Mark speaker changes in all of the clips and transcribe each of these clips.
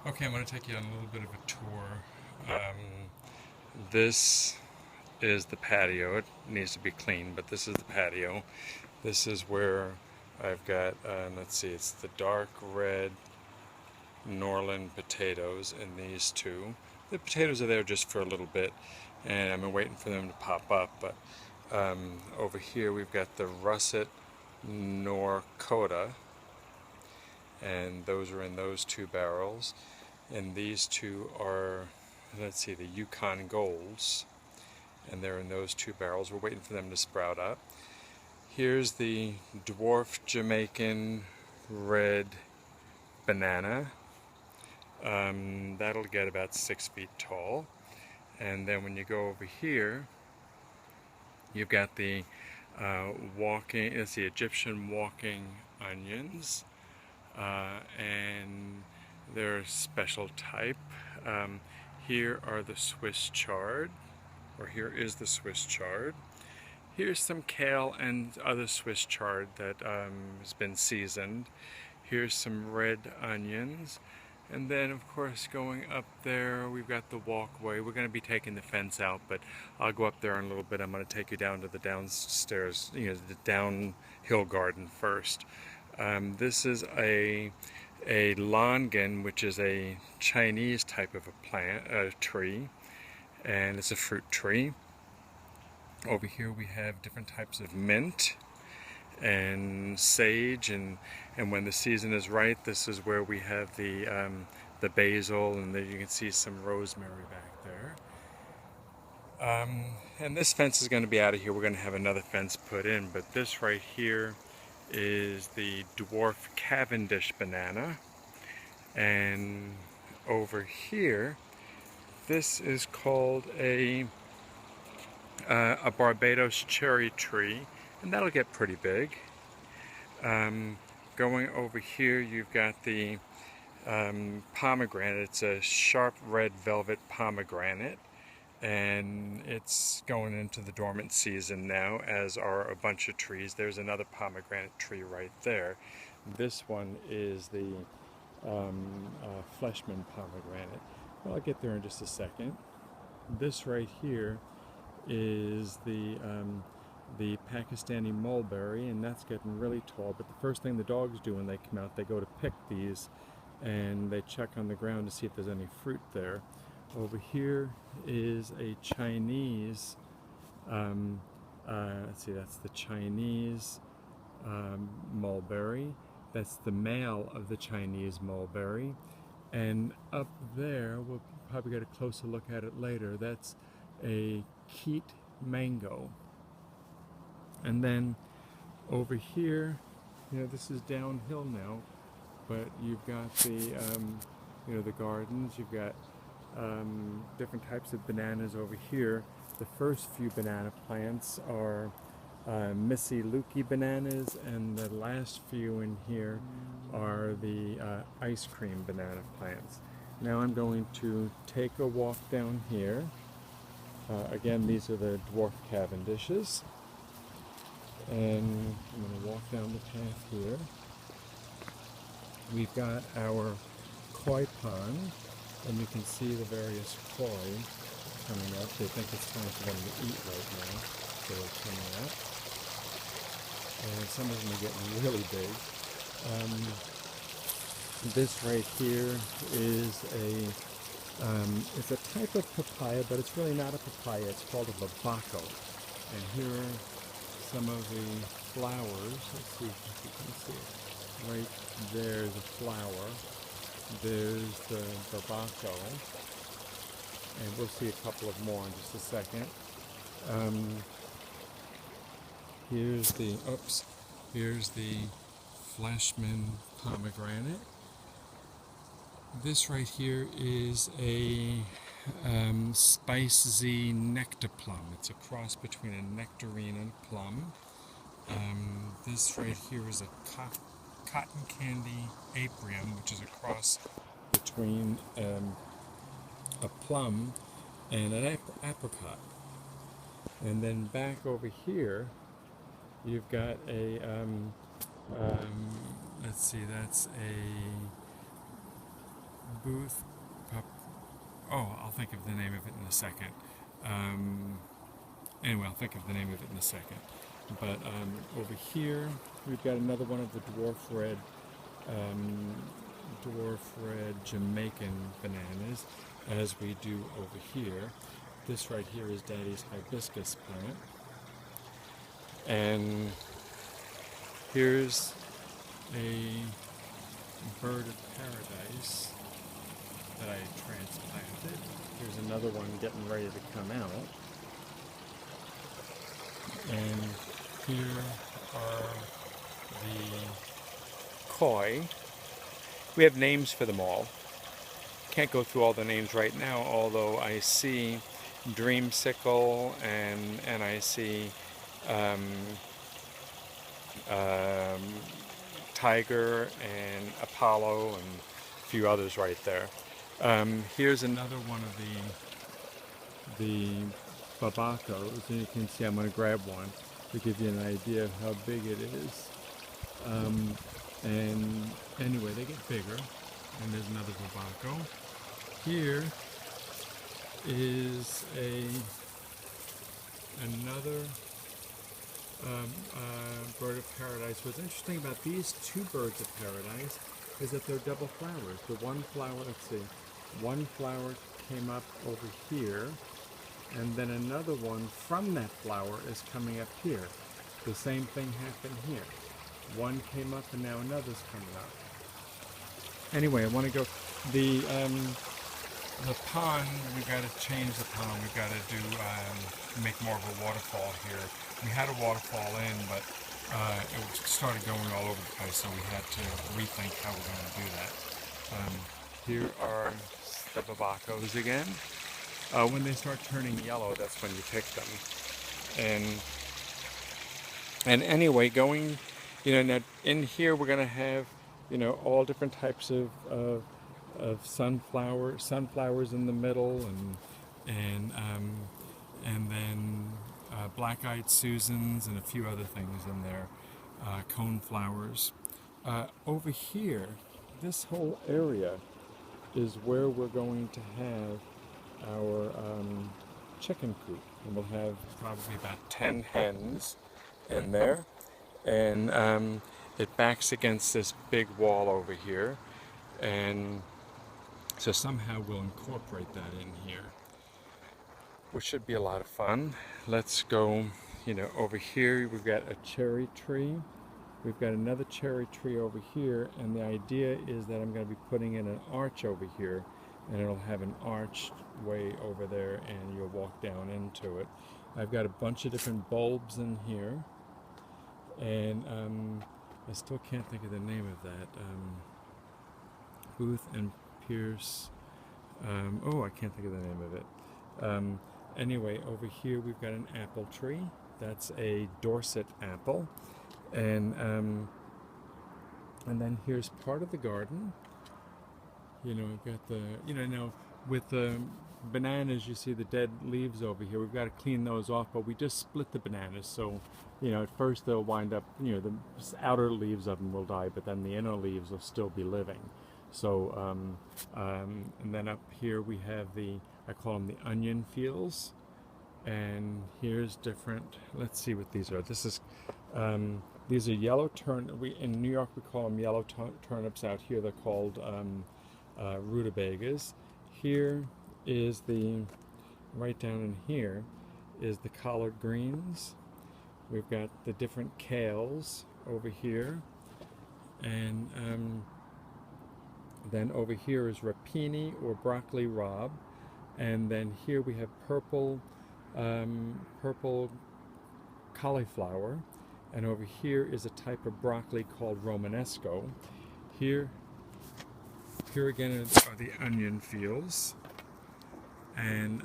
Speaker 1: Okay, I'm going to take you on a little bit of a tour. This is the patio. It needs to be cleaned, but this is the patio. This is where I've got, let's see, it's the dark red Norland potatoes in these two. The potatoes are there just for a little bit, and I've been waiting for them to pop up, but over here we've got the russet Norcota, and those are in those two barrels. And these two are, let's see, the Yukon Golds, and they're in those two barrels. We're waiting for them to sprout up. Here's the dwarf Jamaican red banana. That'll get about 6 feet tall. And then when you go over here, you've got the it's the Egyptian walking onions, and they're a special type. Here are the Swiss chard, or here is the Swiss chard. Here's some kale and other Swiss chard that has been seasoned. Here's some red onions. And then, of course, going up there, we've got the walkway. We're going to be taking the fence out, but I'll go up there in a little bit. I'm going to take you down to the downstairs, the downhill garden first. This is a longan, which is a Chinese type of a tree, and it's a fruit tree. Over here we have different types of mint and sage, and when the season is right, this is where we have the basil, and then you can see some rosemary back there. And this fence is going to be out of here. We're going to have another fence put in, but this right here is the dwarf Cavendish banana, and over here this is called a Barbados cherry tree, and that'll get pretty big. Going over here, you've got the pomegranate. It's a sharp red velvet pomegranate, and it's going into the dormant season now, as are a bunch of trees. There's another pomegranate tree right there. This one is the Fleshman pomegranate. Well, I'll get there in just a second. This right here is the Pakistani mulberry, and that's getting really tall. But the first thing the dogs do when they come out, they go to pick these, and they check on the ground to see if there's any fruit there. Over here is a Chinese, let's see, that's the Chinese mulberry. That's the male of the Chinese mulberry. And up there, we'll probably get a closer look at it later, that's a Keat mango. And then over here, this is downhill now, but you've got the the gardens. You've got different types of bananas over here. The first few banana plants are Missy Luki bananas, and the last few in here are the ice cream banana plants. Now I'm going to take a walk down here. Again, these are the dwarf Cavendishes, and I'm going to walk down the path here. We've got our koi pond, and you can see the various koi coming up. They think it's time for them to eat right now, so they're coming up. And some of them are getting really big. This right here is it's a type of papaya, but it's really not a papaya. It's called a babaco. And here are some of the flowers. Let's see if you can see it. Right there's a flower. There's the babaco. And we'll see a couple of more in just a second. Here's the Fleshman pomegranate. This right here is a spicy nectar plum. It's a cross between a nectarine and a plum. This right here is a cotton candy apium, which is a cross between a plum and an apricot. And then back over here, you've got a let's see, that's a Booth. Oh, I'll think of the name of it in a second. Anyway, I'll think of the name of it in a second. But over here, we've got another one of the dwarf red Jamaican bananas, as we do over here. This right here is Daddy's hibiscus plant. And here's a bird of paradise that I transplanted. Here's another one getting ready to come out. And here are the koi. We have names for them all. Can't go through all the names right now, although I see dreamsicle and I see tiger and Apollo and a few others right there. Here's another one of the babacos, and you can see I'm going to grab one to give you an idea of how big it is. And anyway, they get bigger. And there's another babaco. Here is another bird of paradise. What's interesting about these two birds of paradise is that they're double flowers. The one flower, let's see, one flower came up over here, and then another one from that flower is coming up here. The same thing happened here. One came up and now another's coming up. Anyway, I want to go, the pond, we've got to change the pond. We've got to do, make more of a waterfall here. We had a waterfall in, but it started going all over the place, so we had to rethink how we're going to do that. Here are the babacos again. When they start turning yellow, that's when you pick them. And anyway, going, now in here we're going to have, all different types of sunflowers in the middle, and then black-eyed Susans and a few other things in there, coneflowers. Over here, this whole area is where we're going to have our chicken coop, and we'll have probably about 10 hens in there, and it backs against this big wall over here, and so somehow we'll incorporate that in here, which should be a lot of fun. Let's go, over here we've got a cherry tree. We've got another cherry tree over here, and the idea is that I'm going to be putting in an arch over here, and it'll have an arched way over there, and you'll walk down into it. I've got a bunch of different bulbs in here, and I still can't think of the name of that. Booth and Pierce. I can't think of the name of it. Anyway, over here we've got an apple tree. That's a Dorset apple. And then here's part of the garden. We've got the, now with the bananas, you see the dead leaves over here. We've got to clean those off, but we just split the bananas. So, at first they'll wind up, the outer leaves of them will die, but then the inner leaves will still be living. So, and then up here we have I call them the onion fields. And here's different, let's see what these are. These are yellow in New York we call them yellow turnips. Out here they're called rutabagas. Here is right down in here is the collard greens. We've got the different kales over here. And then over here is rapini or broccoli rabe. And then here we have purple cauliflower, and over here is a type of broccoli called Romanesco. Here again are the onion fields, and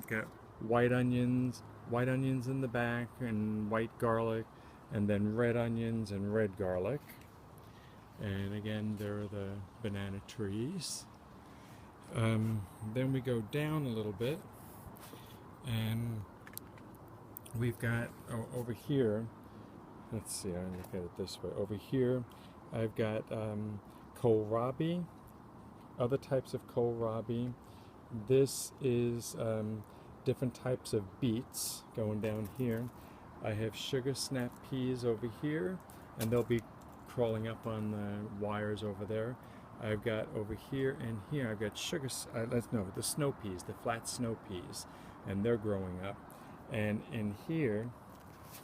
Speaker 1: got white onions in the back, and white garlic, and then red onions and red garlic. And again, there are the banana trees. Then we go down a little bit, and we've got over here, let's see, I look at it this way. Over here I've got kohlrabi, other types of kohlrabi. This is different types of beets going down here. I have sugar snap peas over here, and they'll be crawling up on the wires over there. I've got over here and here, I've got the snow peas, the flat snow peas, and they're growing up. And in here,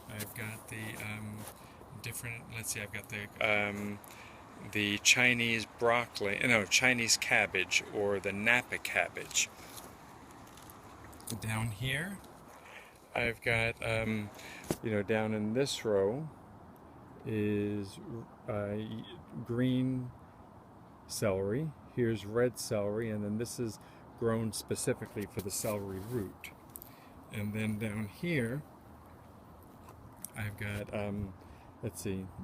Speaker 1: I've got the different, let's see, I've got the Chinese broccoli, no, Chinese cabbage, or the Napa cabbage. Down here, I've got, down in this row is green celery. Here's red celery, and then this is grown specifically for the celery root. And then down here, I've got, let's see,